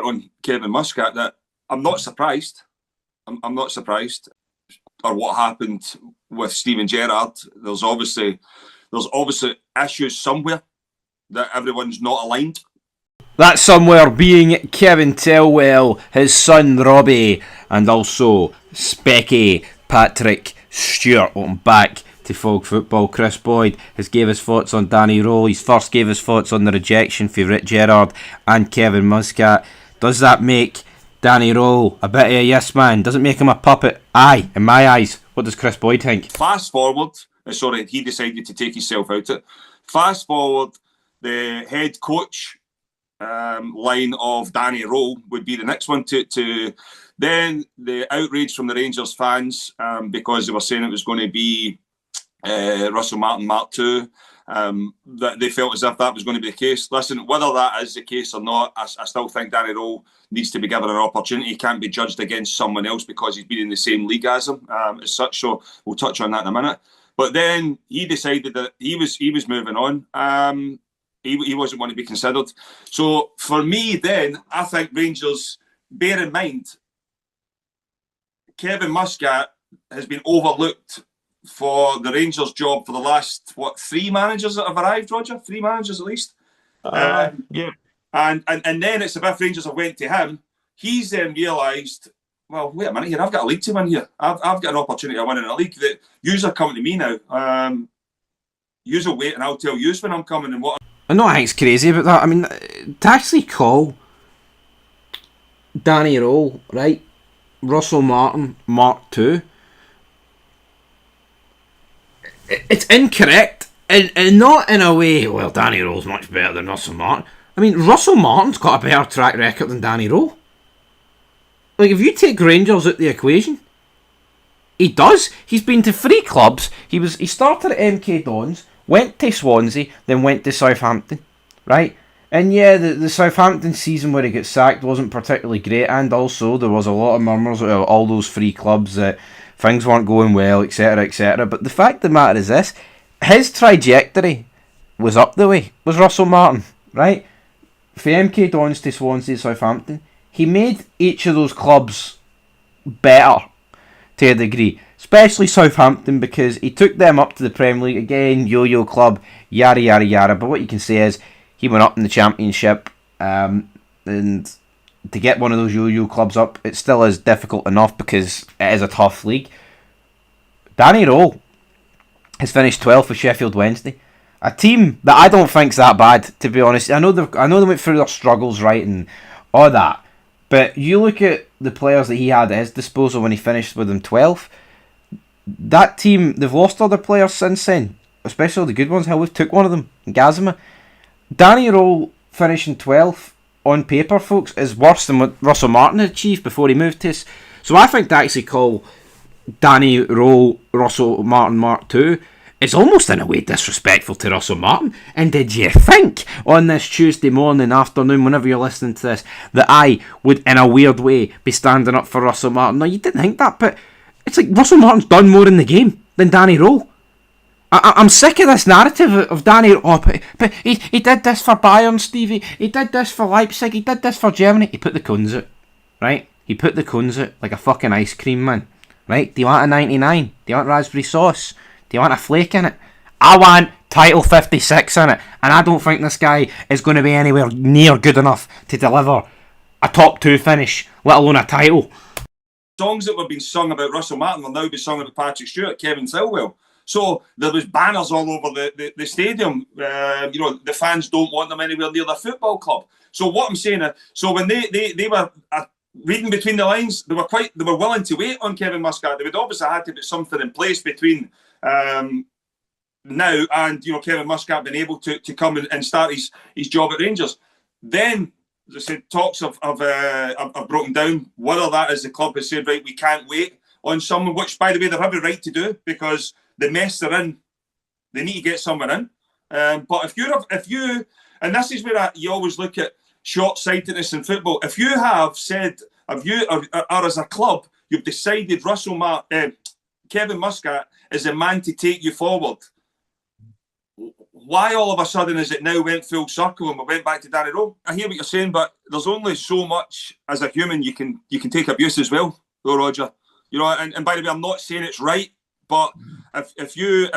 on Kevin Muscat that I'm not surprised. I'm not surprised, or what happened with Steven Gerrard. There's obviously issues somewhere that everyone's not aligned. That somewhere being Kevin Thelwell, his son Robbie, and also Specky Patrick Stewart. Welcome back to Fog Football. Chris Boyd has gave his thoughts on Danny Rohl. He's first gave his thoughts on the rejection for Rick Gerrard and Kevin Muscat. Does that make Danny Rohl a bit of a yes man? Does it make him a puppet? Aye, in my eyes. What does Chris Boyd think? Fast forward, he decided to take himself out of it. Fast forward, the head coach line of Danny Rohl would be the next one to then the outrage from the Rangers fans because they were saying it was going to be Russell Martin Mark II. That they felt as if that was going to be the case. Listen, whether that is the case or not, I still think Danny Rohl needs to be given an opportunity. He can't be judged against someone else because he's been in the same league as him as such. So we'll touch on that in a minute. But then he decided that he was moving on. He wasn't going to be considered. So for me, then I think Rangers. Bear in mind, Kevin Muscat has been overlooked for the Rangers job for the last, 3 managers that have arrived, Roger? 3 managers at least? Yeah. And then it's if Rangers have went to him, he's then realised, well, wait a minute here, I've got a league to win here. I've got an opportunity to win in a league. That yous are coming to me now. Yous will wait and I'll tell yous when I'm coming and what. I know I think it's crazy about that. I mean, to actually call Danny Rohl, right, Russell Martin Mark II, it's incorrect, and not in a way, well, Danny Rohl's much better than Russell Martin. I mean, Russell Martin's got a better track record than Danny Rohl. Like, if you take Rangers out the equation, he does. He's been to 3 clubs. He started at MK Dons, went to Swansea, then went to Southampton, right? And yeah, the Southampton season where he got sacked wasn't particularly great, and also there was a lot of murmurs about all those 3 clubs that things weren't going well, etc, etc. But the fact of the matter is this, his trajectory was up the way, was Russell Martin, right? For MK Dons to Swansea, Southampton, he made each of those clubs better to a degree, especially Southampton, because he took them up to the Premier League again, yo-yo club, yada yada yada. But what you can say is he went up in the Championship, and to get one of those yo-yo clubs up, it still is difficult enough because it is a tough league. Danny Rohl has finished 12th for Sheffield Wednesday, a team that I don't think's that bad, to be honest. I know they went through their struggles, right, and all that. But you look at the players that he had at his disposal when he finished with them 12th. That team, they've lost other players since then, especially the good ones. Hell, we've took one of them, Gazima. Danny Rohl finishing 12th on paper, folks, is worse than what Russell Martin had achieved before he moved to us. So I think to actually call Danny Rohl Russell Martin Mark II is almost in a way disrespectful to Russell Martin. And did you think on this Tuesday morning, afternoon, whenever you're listening to this, that I would in a weird way be standing up for Russell Martin? No, you didn't think that, but it's like Russell Martin's done more in the game than Danny Rohl. I'm sick of this narrative of Danny. Oh, but he did this for Bayern, Stevie. He did this for Leipzig. He did this for Germany. He put the cones out, right? He put the cones out like a fucking ice cream man, right? Do you want a 99? Do you want raspberry sauce? Do you want a flake in it? I want title 56 in it, and I don't think this guy is going to be anywhere near good enough to deliver a top 2 finish, let alone a title. Songs that were being sung about Russell Martin will now be sung about Patrick Stewart, Kevin Thelwell. So there was banners all over the stadium. The fans don't want them anywhere near their football club. So what I'm saying is, so when they were reading between the lines, they were willing to wait on Kevin Muscat. They would obviously had to put something in place between now and Kevin Muscat being able to come and start his job at Rangers. Then, as I said, talks have broken down. Whether that is the club has said, right, we can't wait on someone, which by the way they have a right to do because the mess they're in, they need to get someone in. But if you, and this is where you always look at short-sightedness in football. If you have said, or as a club, you've decided Kevin Muscat is a man to take you forward, why all of a sudden is it now went full circle and we went back to Danny Rohl? I hear what you're saying, but there's only so much as a human you can take abuse as well, though, Roger. You know, and by the way, I'm not saying it's right, but if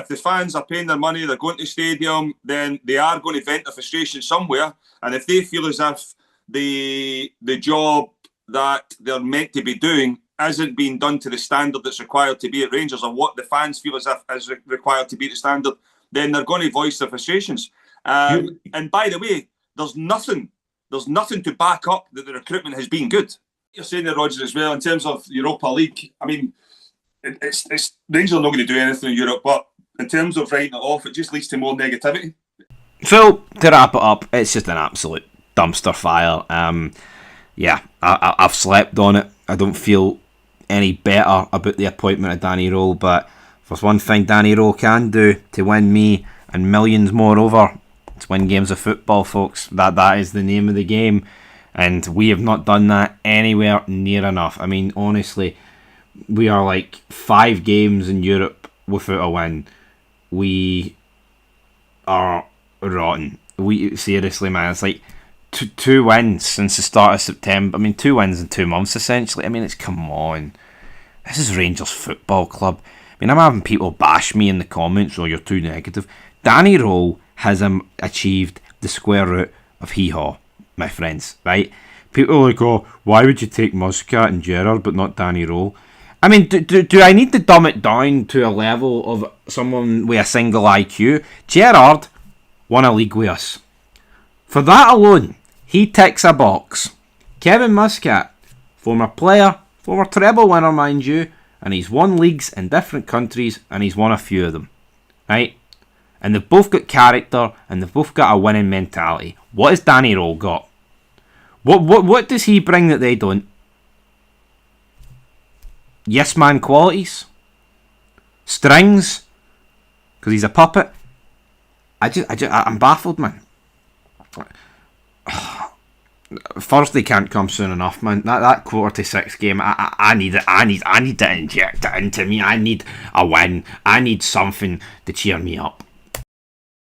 the fans are paying their money, they're going to the stadium, then they are going to vent their frustration somewhere. And if they feel as if the job that they're meant to be doing isn't being done to the standard that's required to be at Rangers, or what the fans feel as if is required to be the standard, then they're going to voice their frustrations. And by the way, there's nothing to back up that the recruitment has been good. You're saying there, Roger, as well, in terms of Europa League. I mean, it's Rangers are not going to do anything in Europe, but in terms of writing it off, it just leads to more negativity. So, to wrap it up, it's just an absolute dumpster fire. I've slept on it. I don't feel any better about the appointment of Danny Rohl, but if there's one thing Danny Rohl can do to win me and millions more over, it's win games of football, folks. That is the name of the game, and we have not done that anywhere near enough. I mean, honestly, we are like 5 games in Europe without a win. We are rotten. Seriously, man, it's like two wins since the start of September. I mean, 2 wins in 2 months, essentially. I mean, come on. This is Rangers Football Club. I mean, I'm having people bash me in the comments, you're too negative. Danny Rohl has achieved the square root of hee-haw, my friends, right? People are like, oh, why would you take Muscat and Gerrard but not Danny Rohl? I mean, do I need to dumb it down to a level of someone with a single IQ? Gerrard won a league with us. For that alone, he ticks a box. Kevin Muscat, former player, former treble winner, mind you, and he's won leagues in different countries, and he's won a few of them, right? And they've both got character, and they've both got a winning mentality. What has Danny Rohl got? What does he bring that they don't? Yes man qualities? Strings? Because he's a puppet? I'm baffled, man. Thursday can't come soon enough, man. That 5:45 game, I need it. I need to inject it into me. I need a win. I need something to cheer me up.